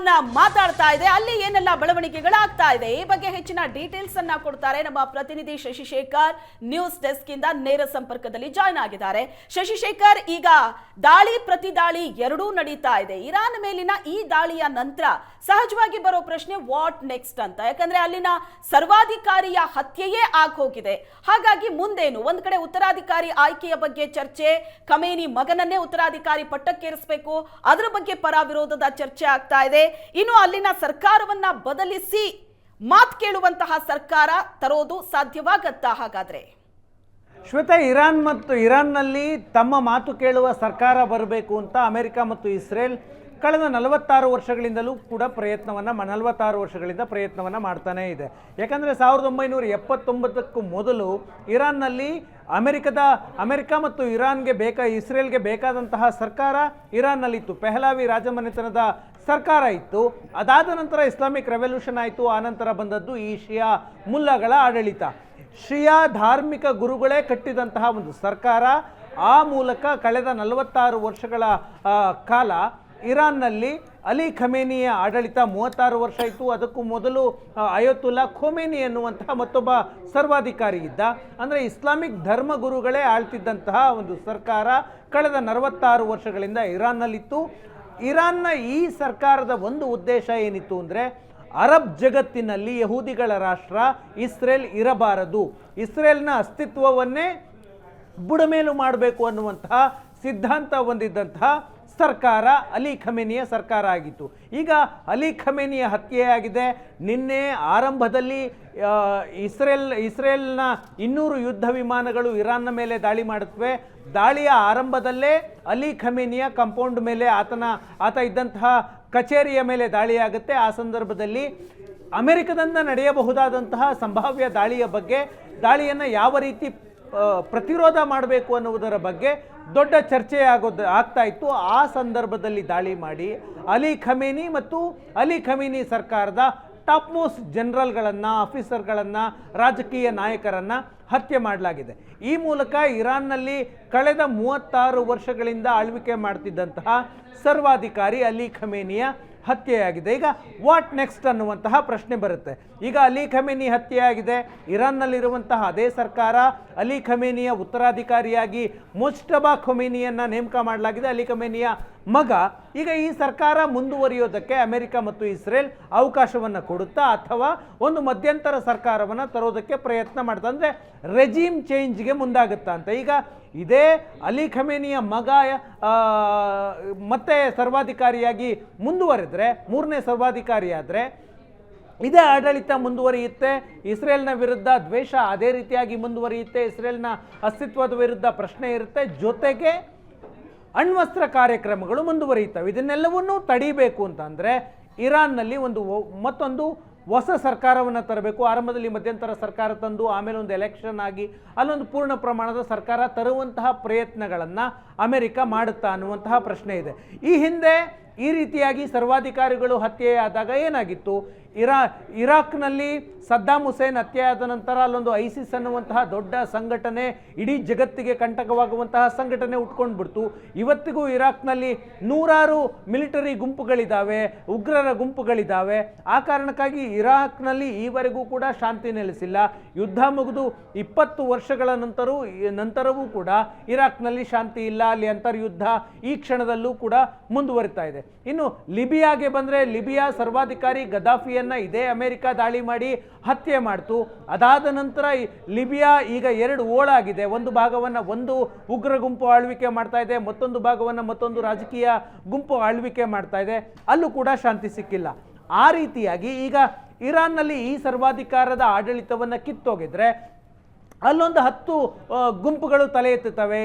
Iran ಮಾತಾಡ್ತಾ ಇದೆ, ಅಲ್ಲಿ ಏನೆಲ್ಲ ಬೆಳವಣಿಗೆಗಳಾಗ್ತಾ ಇದೆ ಈ ಬಗ್ಗೆ ಹೆಚ್ಚಿನ ಡೀಟೇಲ್ಸ್ ಅನ್ನ ಕೊಡ್ತಾರೆ ನಮ್ಮ ಪ್ರತಿನಿಧಿ ಶಶಿಶೇಖರ್. ನ್ಯೂಸ್ ಡೆಸ್ಕ್ ಇಂದ ನೇರ ಸಂಪರ್ಕದಲ್ಲಿ ಜಾಯ್ನ್ ಆಗಿದ್ದಾರೆ. ಶಶಿಶೇಖರ್, ಈಗ ದಾಳಿ ಪ್ರತಿ ದಾಳಿ ಎರಡೂ ನಡೀತಾ ಇದೆ. ಇರಾನ್ ಮೇಲಿನ ಈ ದಾಳಿಯ ನಂತರ ಸಹಜವಾಗಿ ಬರೋ ಪ್ರಶ್ನೆ ವಾಟ್ ನೆಕ್ಸ್ಟ್ ಅಂತ. ಯಾಕಂದ್ರೆ ಅಲ್ಲಿನ ಸರ್ವಾಧಿಕಾರಿಯ ಹತ್ಯೆಯೇ ಆಗೋಗಿದೆ. ಹಾಗಾಗಿ ಮುಂದೇನು? ಒಂದ್ ಕಡೆ ಉತ್ತರಾಧಿಕಾರಿ ಆಯ್ಕೆಯ ಬಗ್ಗೆ ಚರ್ಚೆ, ಖಮೇನಿ ಮಗನನ್ನೇ ಉತ್ತರಾಧಿಕಾರಿ ಪಟ್ಟಕ್ಕೇರಿಸಬೇಕು, ಅದರ ಬಗ್ಗೆ ಪರ ವಿರೋಧದ ಚರ್ಚೆ ಆಗ್ತಾ ಇದೆ. ಇನ್ನು ಅಲ್ಲಿನ ಸರ್ಕಾರವನ್ನ ಬದಲಿಸಿ ಮಾತು ಕೇಳುವಂತಹ ಸರ್ಕಾರ ತರೋದು ಸಾಧ್ಯವಾಗತ್ತಾ? ಹಾಗಾದ್ರೆ ಶ್ವೇತಾ, ಇರಾನ್ನಲ್ಲಿ ತಮ್ಮ ಮಾತು ಕೇಳುವ ಸರ್ಕಾರ ಬರಬೇಕು ಅಂತ ಅಮೆರಿಕ ಮತ್ತು ಇಸ್ರೇಲ್ ಕಳೆದ 46 ವರ್ಷಗಳಿಂದಲೂ ಕೂಡ 46 ವರ್ಷಗಳಿಂದ ಪ್ರಯತ್ನವನ್ನು ಮಾಡ್ತಾನೇ ಇದೆ. ಯಾಕಂದರೆ 1979ಕ್ಕೂ ಮೊದಲು ಇರಾನ್ನಲ್ಲಿ ಅಮೆರಿಕ ಮತ್ತು ಇಸ್ರೇಲ್ಗೆ ಬೇಕಾದಂತಹ ಸರ್ಕಾರ ಇರಾನ್ನಲ್ಲಿತ್ತು. ಪೆಹ್ಲಾವಿ ರಾಜಮನೆತನದ ಸರ್ಕಾರ ಇತ್ತು. ಅದಾದ ನಂತರ ಇಸ್ಲಾಮಿಕ್ ರೆವಲ್ಯೂಷನ್ ಆಯಿತು. ಆನಂತರ ಬಂದದ್ದು ಈ ಶಿಯಾ ಮುಲ್ಲಾಗಳ ಆಡಳಿತ. ಶಿಯಾ ಧಾರ್ಮಿಕ ಗುರುಗಳೇ ಕಟ್ಟಿದಂತಹ ಒಂದು ಸರ್ಕಾರ. ಆ ಮೂಲಕ ಕಳೆದ 46 ವರ್ಷಗಳ ಕಾಲ ಇರಾನ್ನಲ್ಲಿ ಅಲಿ ಖಮೇನಿಯ ಆಡಳಿತ 36 ವರ್ಷ ಇತ್ತು. ಅದಕ್ಕೂ ಮೊದಲು ಅಯತುಲ್ಲಾ ಖೊಮೇನಿ ಎನ್ನುವಂತಹ ಮತ್ತೊಬ್ಬ ಸರ್ವಾಧಿಕಾರಿ ಇದ್ದ. ಅಂದರೆ ಇಸ್ಲಾಮಿಕ್ ಧರ್ಮಗುರುಗಳೇ ಆಳ್ತಿದ್ದಂತಹ ಒಂದು ಸರ್ಕಾರ ಕಳೆದ 46 ವರ್ಷಗಳಿಂದ ಇರಾನ್ನಲ್ಲಿತ್ತು. ಇರಾನ್ನ ಈ ಸರ್ಕಾರದ ಒಂದು ಉದ್ದೇಶ ಏನಿತ್ತು ಅಂದರೆ, ಅರಬ್ ಜಗತ್ತಿನಲ್ಲಿ ಯಹೂದಿಗಳ ರಾಷ್ಟ್ರ ಇಸ್ರೇಲ್ ಇರಬಾರದು, ಇಸ್ರೇಲ್ನ ಅಸ್ತಿತ್ವವನ್ನೇ ಬುಡಮೇಲು ಮಾಡಬೇಕು ಅನ್ನುವಂತಹ ಸಿದ್ಧಾಂತ ಹೊಂದಿದ್ದಂತಹ ಸರ್ಕಾರ ಅಲಿ ಖಮೇನಿಯ ಸರ್ಕಾರ ಆಗಿತ್ತು. ಈಗ ಅಲಿ ಖಮೇನಿಯ ಹತ್ಯೆಯಾಗಿದೆ. ನಿನ್ನೆ ಆರಂಭದಲ್ಲಿ ಇಸ್ರೇಲ್ನ 200 ಯುದ್ಧ ವಿಮಾನಗಳು ಇರಾನ್ನ ಮೇಲೆ ದಾಳಿ ಮಾಡುತ್ತವೆ. ದಾಳಿಯ ಆರಂಭದಲ್ಲೇ ಅಲಿ ಖಮೇನಿಯ ಕಾಂಪೌಂಡ್ ಮೇಲೆ ಆತ ಇದ್ದಂತಹ ಕಚೇರಿಯ ಮೇಲೆ ದಾಳಿಯಾಗುತ್ತೆ. ಆ ಸಂದರ್ಭದಲ್ಲಿ ಅಮೆರಿಕದಿಂದ ನಡೆಯಬಹುದಾದಂತಹ ಸಂಭಾವ್ಯ ದಾಳಿಯನ್ನು ಯಾವ ರೀತಿ ಪ್ರತಿರೋಧ ಮಾಡಬೇಕು ಅನ್ನುವುದರ ಬಗ್ಗೆ ದೊಡ್ಡ ಚರ್ಚೆ ಆಗ್ತಾ ಇತ್ತು. ಆ ಸಂದರ್ಭದಲ್ಲಿ ದಾಳಿ ಮಾಡಿ ಅಲಿ ಖಮೇನಿ ಮತ್ತು ಅಲಿ ಖಮೇನಿ ಸರ್ಕಾರದ ಟಾಪ್ ಮೋಸ್ಟ್ ಜನರಲ್ಗಳನ್ನು, ಆಫೀಸರ್ಗಳನ್ನು, ರಾಜಕೀಯ ನಾಯಕರನ್ನು ಹತ್ಯೆ ಮಾಡಲಾಗಿದೆ. ಈ ಮೂಲಕ ಇರಾನ್ನಲ್ಲಿ ಕಳೆದ 36 ವರ್ಷಗಳಿಂದ ಆಳ್ವಿಕೆ ಮಾಡ್ತಿದ್ದಂತಹ ಸರ್ವಾಧಿಕಾರಿ ಅಲಿ ಖಮೇನಿಯ ಹತ್ಯೆಯಾಗಿದೆ. ಈಗ ವಾಟ್ ನೆಕ್ಸ್ಟ್ ಅನ್ನುವಂತಹ ಪ್ರಶ್ನೆ ಬರುತ್ತೆ. ಈಗ ಅಲಿ ಖಮೇನಿ ಹತ್ಯೆಯಾಗಿದೆ. ಇರಾನ್ನಲ್ಲಿರುವಂತಹ ಅದೇ ಸರ್ಕಾರ ಅಲಿ ಖಮೇನಿಯ ಉತ್ತರಾಧಿಕಾರಿಯಾಗಿ ಮುಜ್ತಬಾ ಖೊಮೇನಿಯನ್ನು ನೇಮಕ ಮಾಡಲಾಗಿದೆ, ಅಲಿ ಖಮೇನಿಯ ಮಗ. ಈಗ ಈ ಸರ್ಕಾರ ಮುಂದುವರಿಯೋದಕ್ಕೆ ಅಮೆರಿಕ ಮತ್ತು ಇಸ್ರೇಲ್ ಅವಕಾಶವನ್ನು ಕೊಡುತ್ತಾ ಅಥವಾ ಒಂದು ಮಧ್ಯಂತರ ಸರ್ಕಾರವನ್ನು ತರೋದಕ್ಕೆ ಪ್ರಯತ್ನ ಮಾಡ್ತಾ, ಅಂದರೆ ರೆಜಿಮ್ ಚೇಂಜ್ಗೆ ಮುಂದಾಗುತ್ತಾ ಅಂತ. ಈಗ ಇದೇ ಅಲಿ ಖಮೇನಿಯ ಮಗ ಮತ್ತೆ ಸರ್ವಾಧಿಕಾರಿಯಾಗಿ ಮುಂದುವರೆದರೆ, ಮೂರನೇ ಸರ್ವಾಧಿಕಾರಿಯಾದರೆ ಇದೇ ಆಡಳಿತ ಮುಂದುವರಿಯುತ್ತೆ. ಇಸ್ರೇಲ್ನ ವಿರುದ್ಧ ದ್ವೇಷ ಅದೇ ರೀತಿಯಾಗಿ ಮುಂದುವರಿಯುತ್ತೆ. ಇಸ್ರೇಲ್ನ ಅಸ್ತಿತ್ವದ ವಿರುದ್ಧ ಪ್ರಶ್ನೆ ಇರುತ್ತೆ. ಜೊತೆಗೆ ಅಣ್ವಸ್ತ್ರ ಕಾರ್ಯಕ್ರಮಗಳು ಮುಂದುವರಿಯುತ್ತವೆ. ಇದನ್ನೆಲ್ಲವನ್ನೂ ತಡಿಬೇಕು ಅಂತಂದರೆ ಇರಾನ್ನಲ್ಲಿ ಮತ್ತೊಂದು ಹೊಸ ಸರ್ಕಾರವನ್ನು ತರಬೇಕು. ಆರಂಭದಲ್ಲಿ ಮಧ್ಯಂತರ ಸರ್ಕಾರ ತಂದು ಆಮೇಲೆ ಒಂದು ಎಲೆಕ್ಷನ್ ಆಗಿ ಅಲ್ಲೊಂದು ಪೂರ್ಣ ಪ್ರಮಾಣದ ಸರ್ಕಾರ ತರುವಂತಹ ಪ್ರಯತ್ನಗಳನ್ನು ಅಮೆರಿಕ ಮಾಡುತ್ತಾ ಅನ್ನುವಂತಹ ಪ್ರಶ್ನೆ ಇದೆ. ಈ ಹಿಂದೆ ಈ ರೀತಿಯಾಗಿ ಸರ್ವಾಧಿಕಾರಿಗಳು ಹತ್ಯೆಯಾದಾಗ ಏನಾಗಿತ್ತು? ಇರಾಕ್ನಲ್ಲಿ ಸದ್ದಾಮ್ ಹುಸೇನ್ ಹತ್ಯೆಯಾದ ನಂತರ ಅಲ್ಲೊಂದು ಐಸಿಸ್ ಅನ್ನುವಂತಹ ದೊಡ್ಡ ಸಂಘಟನೆ, ಇಡೀ ಜಗತ್ತಿಗೆ ಕಂಟಕವಾಗುವಂತಹ ಸಂಘಟನೆ ಉಟ್ಕೊಂಡು ಬಿಡ್ತು. ಇವತ್ತಿಗೂ ಇರಾಕ್ನಲ್ಲಿ 100 ಮಿಲಿಟರಿ ಗುಂಪುಗಳಿದ್ದಾವೆ, ಉಗ್ರರ ಗುಂಪುಗಳಿದ್ದಾವೆ. ಆ ಕಾರಣಕ್ಕಾಗಿ ಇರಾಕ್ನಲ್ಲಿ ಈವರೆಗೂ ಕೂಡ ಶಾಂತಿ ನೆಲೆಸಿಲ್ಲ. ಯುದ್ಧ ಮುಗಿದು 20 ವರ್ಷಗಳ ನಂತರವೂ ಕೂಡ ಇರಾಕ್ನಲ್ಲಿ ಶಾಂತಿ ಇಲ್ಲ. ಅಲ್ಲಿ ಅಂತರ್ಯುದ್ಧ ಈ ಕ್ಷಣದಲ್ಲೂ ಕೂಡ ಮುಂದುವರಿತಾ ಇದೆ. ಇನ್ನು ಲಿಬಿಯಾಗೆ ಬಂದರೆ, ಲಿಬಿಯಾ ಸರ್ವಾಧಿಕಾರಿ ಗದಾಫಿಯನ್ನು ಇದೇ ಅಮೆರಿಕ ದಾಳಿ ಮಾಡಿ ಹತ್ಯೆ ಮಾಡ್ತು. ಅದಾದ ನಂತರ ಲಿಬಿಯಾ ಈಗ 2 ಓಳಾಗಿದೆ. ಒಂದು ಭಾಗವನ್ನು ಒಂದು ಉಗ್ರ ಗುಂಪು ಆಳ್ವಿಕೆ ಮಾಡ್ತಾ ಇದೆ, ಮತ್ತೊಂದು ಭಾಗವನ್ನು ಮತ್ತೊಂದು ರಾಜಕೀಯ ಗುಂಪು ಆಳ್ವಿಕೆ ಮಾಡ್ತಾ ಇದೆ. ಅಲ್ಲೂ ಕೂಡ ಶಾಂತಿ ಸಿಕ್ಕಿಲ್ಲ. ಆ ರೀತಿಯಾಗಿ ಈಗ ಇರಾನ್ನಲ್ಲಿ ಈ ಸರ್ವಾಧಿಕಾರದ ಆಡಳಿತವನ್ನು ಕಿತ್ತೋಗಿದ್ರೆ ಅಲ್ಲೊಂದು 10 ಗುಂಪುಗಳು ತಲೆ ಎತ್ತುತ್ತವೆ.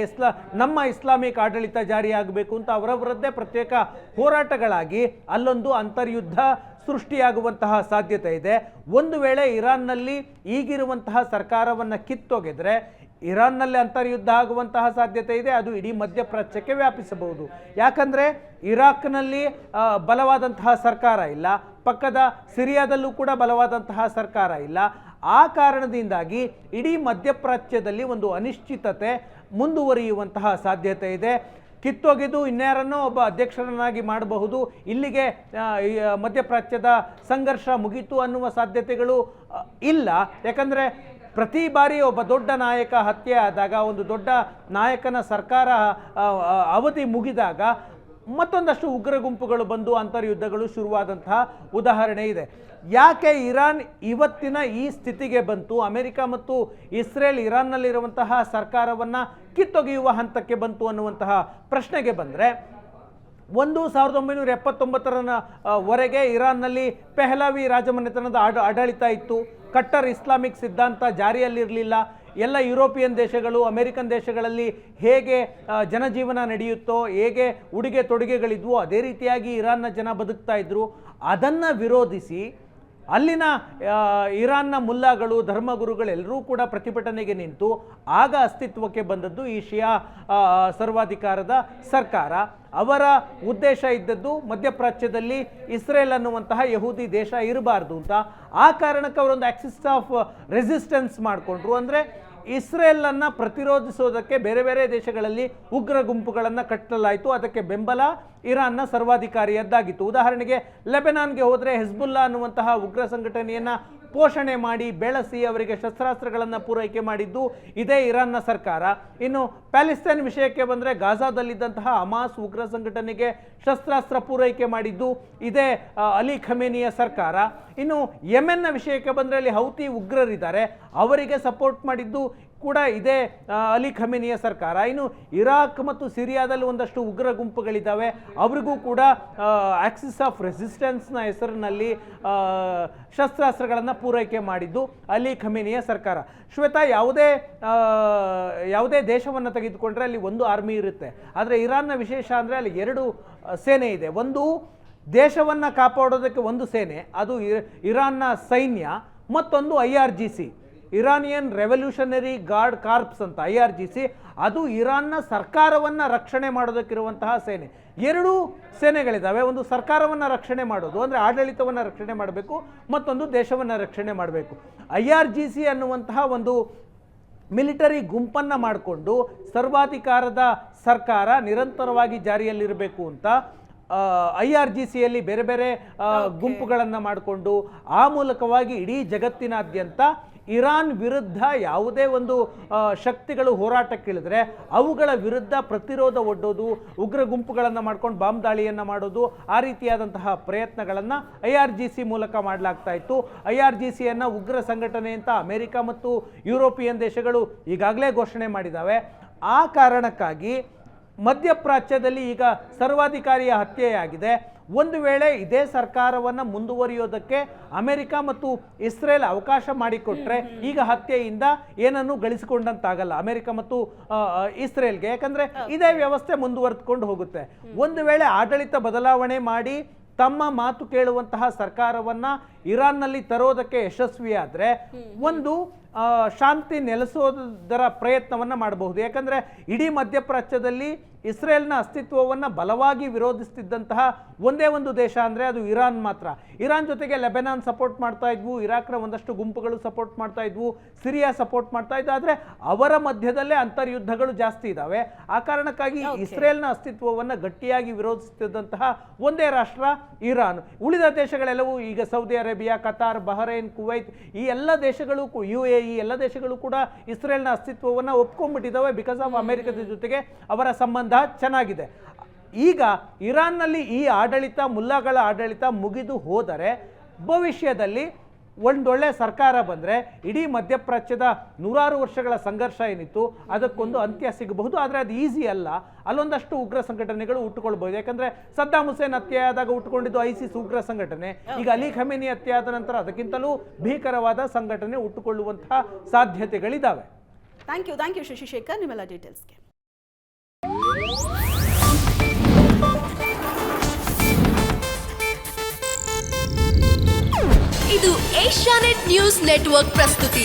ನಮ್ಮ ಇಸ್ಲಾಮಿಕ್ ಆಡಳಿತ ಜಾರಿಯಾಗಬೇಕು ಅಂತ ಅವರವರದ್ದೇ ಪ್ರತ್ಯೇಕ ಹೋರಾಟಗಳಾಗಿ ಅಲ್ಲೊಂದು ಅಂತರ್ಯುದ್ಧ ಸೃಷ್ಟಿಯಾಗುವಂತಹ ಸಾಧ್ಯತೆ ಇದೆ. ಒಂದು ವೇಳೆ ಇರಾನ್ನಲ್ಲಿ ಈಗಿರುವಂತಹ ಸರ್ಕಾರವನ್ನು ಕಿತ್ತೊಗೆದ್ರೆ ಇರಾನ್ನಲ್ಲಿ ಅಂತರ್ಯುದ್ಧ ಆಗುವಂತಹ ಸಾಧ್ಯತೆ ಇದೆ. ಅದು ಇಡೀ ಮಧ್ಯಪ್ರಾಚ್ಯಕ್ಕೆ ವ್ಯಾಪಿಸಬಹುದು. ಯಾಕಂದರೆ ಇರಾಕ್ನಲ್ಲಿ ಬಲವಾದಂತಹ ಸರ್ಕಾರ ಇಲ್ಲ, ಪಕ್ಕದ ಸಿರಿಯಾದಲ್ಲೂ ಕೂಡ ಬಲವಾದಂತಹ ಸರ್ಕಾರ ಇಲ್ಲ. ಆ ಕಾರಣದಿಂದಾಗಿ ಇಡೀ ಮಧ್ಯಪ್ರಾಚ್ಯದಲ್ಲಿ ಒಂದು ಅನಿಶ್ಚಿತತೆ ಮುಂದುವರಿಯುವಂತಹ ಸಾಧ್ಯತೆ ಇದೆ. ಕಿತ್ತೊಗೆದು ಇನ್ಯಾರನ್ನೋ ಒಬ್ಬ ಅಧ್ಯಕ್ಷರನ್ನಾಗಿ ಮಾಡಬಹುದು, ಇಲ್ಲಿಗೆ ಮಧ್ಯಪ್ರಾಚ್ಯದ ಸಂಘರ್ಷ ಮುಗೀತು ಅನ್ನುವ ಸಾಧ್ಯತೆಗಳು ಇಲ್ಲ. ಯಾಕಂದರೆ ಪ್ರತಿ ಬಾರಿ ಒಬ್ಬ ದೊಡ್ಡ ನಾಯಕ ಹತ್ಯೆ ಆದಾಗ, ಒಂದು ದೊಡ್ಡ ನಾಯಕನ ಸರ್ಕಾರ ಅವಧಿ ಮುಗಿದಾಗ ಮತ್ತೊಂದಷ್ಟು ಉಗ್ರ ಗುಂಪುಗಳು ಬಂದು ಅಂತರ್ಯುದ್ಧಗಳು ಶುರುವಾದಂತಹ ಉದಾಹರಣೆ ಇದೆ. ಯಾಕೆ ಇರಾನ್ ಇವತ್ತಿನ ಈ ಸ್ಥಿತಿಗೆ ಬಂತು? ಅಮೆರಿಕ ಮತ್ತು ಇಸ್ರೇಲ್ ಇರಾನ್ನಲ್ಲಿರುವಂತಹ ಸರ್ಕಾರವನ್ನು ಕಿತ್ತೊಗೆಯುವ ಹಂತಕ್ಕೆ ಬಂತು ಅನ್ನುವಂತಹ ಪ್ರಶ್ನೆಗೆ ಬಂದರೆ, 1979 ವರೆಗೆ ಇರಾನ್ನಲ್ಲಿ ಪೆಹ್ಲವಿ ರಾಜಮನೆತನದ ಆಡಳಿತ ಇತ್ತು. ಕಟ್ಟರ್ ಇಸ್ಲಾಮಿಕ್ ಸಿದ್ಧಾಂತ ಜಾರಿಯಲ್ಲಿರಲಿಲ್ಲ. ಎಲ್ಲ ಯುರೋಪಿಯನ್ ದೇಶಗಳು, ಅಮೆರಿಕನ್ ದೇಶಗಳಲ್ಲಿ ಹೇಗೆ ಜನಜೀವನ ನಡೆಯುತ್ತೋ, ಹೇಗೆ ಉಡುಗೆ ತೊಡುಗೆಗಳಿದ್ವು, ಅದೇ ರೀತಿಯಾಗಿ ಇರಾನ್ನ ಜನ ಬದುಕ್ತಾ ಇದ್ರು. ಅದನ್ನು ವಿರೋಧಿಸಿ ಅಲ್ಲಿನ ಇರಾನ್ನ ಮುಲ್ಲಾಗಳು, ಧರ್ಮಗುರುಗಳೆಲ್ಲರೂ ಕೂಡ ಪ್ರತಿಭಟನೆಗೆ ನಿಂತು ಆಗ ಅಸ್ತಿತ್ವಕ್ಕೆ ಬಂದದ್ದು ಈ ಶಿಯಾ ಸರ್ವಾಧಿಕಾರದ ಸರ್ಕಾರ. ಅವರ ಉದ್ದೇಶ ಇದ್ದದ್ದು ಮಧ್ಯಪ್ರಾಚ್ಯದಲ್ಲಿ ಇಸ್ರೇಲ್ ಅನ್ನುವಂತಹ ಯಹೂದಿ ದೇಶ ಇರಬಾರ್ದು ಅಂತ. ಆ ಕಾರಣಕ್ಕೆ ಅವರೊಂದು ಆಕ್ಸಿಸ್ ಆಫ್ ರೆಸಿಸ್ಟೆನ್ಸ್ ಮಾಡಿಕೊಂಡ್ರು. ಅಂದರೆ ಇಸ್ರೇಲನ್ನು ಪ್ರತಿರೋಧಿಸೋದಕ್ಕೆ ಬೇರೆ ಬೇರೆ ದೇಶಗಳಲ್ಲಿ ಉಗ್ರ ಗುಂಪುಗಳನ್ನು ಕಟ್ಟಲಾಯಿತು. ಅದಕ್ಕೆ ಬೆಂಬಲ ಇರಾನ್ನ ಸರ್ವಾಧಿಕಾರಿಯದ್ದಾಗಿತ್ತು. ಉದಾಹರಣೆಗೆ ಲೆಬನಾನ್ಗೆ ಹೋದರೆ ಹೆಜ್ಬುಲ್ಲಾ ಅನ್ನುವಂತಹ ಉಗ್ರ ಸಂಘಟನೆಯನ್ನು ಪೋಷಣೆ ಮಾಡಿ ಬೆಳೆಸಿ ಅವರಿಗೆ ಶಸ್ತ್ರಾಸ್ತ್ರಗಳನ್ನು ಪೂರೈಕೆ ಮಾಡಿದ್ದು ಇದೇ ಇರಾನ್ನ ಸರ್ಕಾರ. ಇನ್ನು ಪ್ಯಾಲೆಸ್ತೈನ್ ವಿಷಯಕ್ಕೆ ಬಂದರೆ ಗಾಜಾದಲ್ಲಿದ್ದಂತಹ ಹಮಾಸ್ ಉಗ್ರ ಸಂಘಟನೆಗೆ ಶಸ್ತ್ರಾಸ್ತ್ರ ಪೂರೈಕೆ ಮಾಡಿದ್ದು ಇದೇ ಅಲಿ ಖಮೇನಿಯ ಸರ್ಕಾರ. ಇನ್ನು ಯೆಮೆನ್ನ ವಿಷಯಕ್ಕೆ ಬಂದರೆ ಅಲ್ಲಿ ಹೌತಿ ಉಗ್ರರಿದ್ದಾರೆ, ಅವರಿಗೆ ಸಪೋರ್ಟ್ ಮಾಡಿದ್ದು ಕೂಡ ಇದೇ ಅಲಿ ಖಮೇನಿಯ ಸರ್ಕಾರ. ಇನ್ನು ಇರಾಕ್ ಮತ್ತು ಸಿರಿಯಾದಲ್ಲಿ ಒಂದಷ್ಟು ಉಗ್ರ ಗುಂಪುಗಳಿದ್ದಾವೆ, ಅವರಿಗೂ ಕೂಡ ಆಕ್ಸಿಸ್ ಆಫ್ ರೆಸಿಸ್ಟೆನ್ಸ್ನ ಹೆಸರಿನಲ್ಲಿ ಶಸ್ತ್ರಾಸ್ತ್ರಗಳನ್ನು ಪೂರೈಕೆ ಮಾಡಿದ್ದು ಅಲಿ ಖಮೇನಿಯ ಸರ್ಕಾರ. ಶ್ವೇತಾ, ಯಾವುದೇ ದೇಶವನ್ನು ತೆಗೆದುಕೊಂಡ್ರೆ ಅಲ್ಲಿ ಒಂದು ಆರ್ಮಿ ಇರುತ್ತೆ. ಆದರೆ ಇರಾನ್ನ ವಿಶೇಷ ಅಂದರೆ ಅಲ್ಲಿ 2 ಸೇನೆ ಇದೆ. ಒಂದು ದೇಶವನ್ನು ಕಾಪಾಡೋದಕ್ಕೆ ಒಂದು ಸೇನೆ, ಅದು ಇರಾನ್ನ ಸೈನ್ಯ. ಮತ್ತೊಂದು IRGC, Iranian revolutionary guard corps ಅಂತ, IRGC. ಅದು ಇರಾನ್ನ ಸರ್ಕಾರವನ್ನು ರಕ್ಷಣೆ ಮಾಡೋದಕ್ಕಿರುವಂತಹ ಸೇನೆ. 2 ಸೇನೆಗಳಿದ್ದಾವೆ. ಒಂದು ಸರ್ಕಾರವನ್ನು ರಕ್ಷಣೆ ಮಾಡೋದು ಅಂದರೆ ಆಡಳಿತವನ್ನು ರಕ್ಷಣೆ ಮಾಡಬೇಕು, ಮತ್ತೊಂದು ದೇಶವನ್ನು ರಕ್ಷಣೆ ಮಾಡಬೇಕು. IRGC ಅನ್ನುವಂತಹ ಒಂದು ಮಿಲಿಟರಿ ಗುಂಪನ್ನು ಮಾಡಿಕೊಂಡು ಸರ್ವಾಧಿಕಾರದ ಸರ್ಕಾರ ನಿರಂತರವಾಗಿ ಜಾರಿಯಲ್ಲಿರಬೇಕು ಅಂತ IRGCಯಲ್ಲಿ ಬೇರೆ ಬೇರೆ ಗುಂಪುಗಳನ್ನು ಮಾಡಿಕೊಂಡು ಆ ಮೂಲಕವಾಗಿ ಇಡೀ ಜಗತ್ತಿನಾದ್ಯಂತ ಇರಾನ್ ವಿರುದ್ಧ ಯಾವುದೇ ಒಂದು ಶಕ್ತಿಗಳು ಹೋರಾಟಕ್ಕಿಳಿದ್ರೆ ಅವುಗಳ ವಿರುದ್ಧ ಪ್ರತಿರೋಧ ಒಡ್ಡೋದು, ಉಗ್ರ ಗುಂಪುಗಳನ್ನು ಮಾಡ್ಕೊಂಡು ಬಾಂಬ್ ದಾಳಿಯನ್ನು ಮಾಡೋದು, ಆ ರೀತಿಯಾದಂತಹ ಪ್ರಯತ್ನಗಳನ್ನು IRGC ಮೂಲಕ ಮಾಡಲಾಗ್ತಾ ಇತ್ತು. IRGCಯನ್ನು ಉಗ್ರ ಸಂಘಟನೆ ಅಂತ ಅಮೆರಿಕ ಮತ್ತು ಯುರೋಪಿಯನ್ ದೇಶಗಳು ಈಗಾಗಲೇ ಘೋಷಣೆ ಮಾಡಿದ್ದಾವೆ. ಆ ಕಾರಣಕ್ಕಾಗಿ ಮಧ್ಯಪ್ರಾಚ್ಯದಲ್ಲಿ ಈಗ ಸರ್ವಾಧಿಕಾರಿಯ ಹತ್ಯೆಯಾಗಿದೆ. ಒಂದು ವೇಳೆ ಇದೇ ಸರ್ಕಾರವನ್ನು ಮುಂದುವರಿಯೋದಕ್ಕೆ ಅಮೆರಿಕ ಮತ್ತು ಇಸ್ರೇಲ್ ಅವಕಾಶ ಮಾಡಿಕೊಟ್ರೆ ಈಗ ಹತ್ಯೆಯಿಂದ ಏನನ್ನು ಗಳಿಸಿಕೊಂಡಂತಾಗಲ್ಲ ಅಮೆರಿಕ ಮತ್ತು ಇಸ್ರೇಲ್ಗೆ. ಯಾಕಂದರೆ ಇದೇ ವ್ಯವಸ್ಥೆ ಮುಂದುವರೆದುಕೊಂಡು ಹೋಗುತ್ತೆ. ಒಂದು ವೇಳೆ ಆಡಳಿತ ಬದಲಾವಣೆ ಮಾಡಿ ತಮ್ಮ ಮಾತು ಕೇಳುವಂತಹ ಸರ್ಕಾರವನ್ನು ಇರಾನ್ನಲ್ಲಿ ತರೋದಕ್ಕೆ ಯಶಸ್ವಿಯಾದರೆ ಒಂದು ಶಾಂತಿ ನೆಲೆಸೋದರ ಪ್ರಯತ್ನವನ್ನು ಮಾಡಬಹುದು. ಯಾಕಂದರೆ ಇಡೀ ಮಧ್ಯಪ್ರಾಚ್ಯದಲ್ಲಿ ಇಸ್ರೇಲ್ನ ಅಸ್ತಿತ್ವವನ್ನು ಬಲವಾಗಿ ವಿರೋಧಿಸ್ತಿದ್ದಂತಹ ಒಂದೇ ಒಂದು ದೇಶ ಅಂದರೆ ಅದು ಇರಾನ್ ಮಾತ್ರ. ಇರಾನ್ ಜೊತೆಗೆ ಲೆಬನಾನ್ ಸಪೋರ್ಟ್ ಮಾಡ್ತಾ ಇದ್ವು, ಇರಾಕ್ನ ಒಂದಷ್ಟು ಗುಂಪುಗಳು ಸಪೋರ್ಟ್ ಮಾಡ್ತಾ ಇದ್ವು, ಸಿರಿಯಾ ಸಪೋರ್ಟ್ ಮಾಡ್ತಾ ಇದ್ವು. ಆದರೆ ಅವರ ಮಧ್ಯದಲ್ಲೇ ಅಂತರ್ಯುದ್ಧಗಳು ಜಾಸ್ತಿ ಇದ್ದಾವೆ. ಆ ಕಾರಣಕ್ಕಾಗಿ ಇಸ್ರೇಲ್ನ ಅಸ್ತಿತ್ವವನ್ನು ಗಟ್ಟಿಯಾಗಿ ವಿರೋಧಿಸುತ್ತಿದ್ದಂತಹ ಒಂದೇ ರಾಷ್ಟ್ರ ಇರಾನ್. ಉಳಿದ ದೇಶಗಳೆಲ್ಲವೂ ಈಗ Saudi Arabia, Qatar, Bahrain, Kuwait ಈ ಎಲ್ಲ ದೇಶಗಳು, UAE ಎಲ್ಲ ದೇಶಗಳು ಕೂಡ ಇಸ್ರೇಲ್ನ ಅಸ್ತಿತ್ವವನ್ನು ಒಪ್ಕೊಂಡ್ಬಿಟ್ಟಿದ್ದಾವೆ. ಬಿಕಾಸ್ ಆಫ್ ಅಮೆರಿಕದ ಜೊತೆಗೆ ಅವರ ಸಂಬಂಧ ಚೆನ್ನಾಗಿದೆ. ಈಗ ಇರಾನ್ನಲ್ಲಿ ಈ ಆಡಳಿತ, ಮುಲ್ಲಾಗಳ ಆಡಳಿತ ಮುಗಿದು ಹೋದರೆ ಭವಿಷ್ಯದಲ್ಲಿ ಒಂದೊಳ್ಳೆ ಸರ್ಕಾರ ಬಂದರೆ ಇಡೀ ಮಧ್ಯಪ್ರಾಚ್ಯದ 100 ವರ್ಷಗಳ ಸಂಘರ್ಷ ಏನಿತ್ತು ಅದಕ್ಕೊಂದು ಅಂತ್ಯ ಸಿಗಬಹುದು. ಆದರೆ ಅದು ಈಸಿ ಅಲ್ಲ. ಅಲ್ಲೊಂದಷ್ಟು ಉಗ್ರ ಸಂಘಟನೆಗಳು ಹುಟ್ಟುಕೊಳ್ಬಹುದು. ಯಾಕಂದರೆ ಸದ್ದಾಂ ಹುಸೇನ್ ಹತ್ಯೆ ಆದಾಗ ಹುಟ್ಟುಕೊಂಡಿದ್ದು ISIS ಉಗ್ರ ಸಂಘಟನೆ. ಈಗ ಅಲಿ ಖಮೇನಿ ಹತ್ಯೆ ಆದ ನಂತರ ಅದಕ್ಕಿಂತಲೂ ಭೀಕರವಾದ ಸಂಘಟನೆ ಹುಟ್ಟುಕೊಳ್ಳುವಂತಹ ಸಾಧ್ಯತೆಗಳಿದ್ದಾವೆ. ಥ್ಯಾಂಕ್ ಯು ಶಶಿಶೇಖರ್, ನಿಮ್ಮೆಲ್ಲ ಡೀಟೇಲ್ಸ್ಗೆ. ಇದು ಏಷ್ಯಾನೆಟ್ ನ್ಯೂಸ್ ನೆಟ್ವರ್ಕ್ ಪ್ರಸ್ತುತಿ.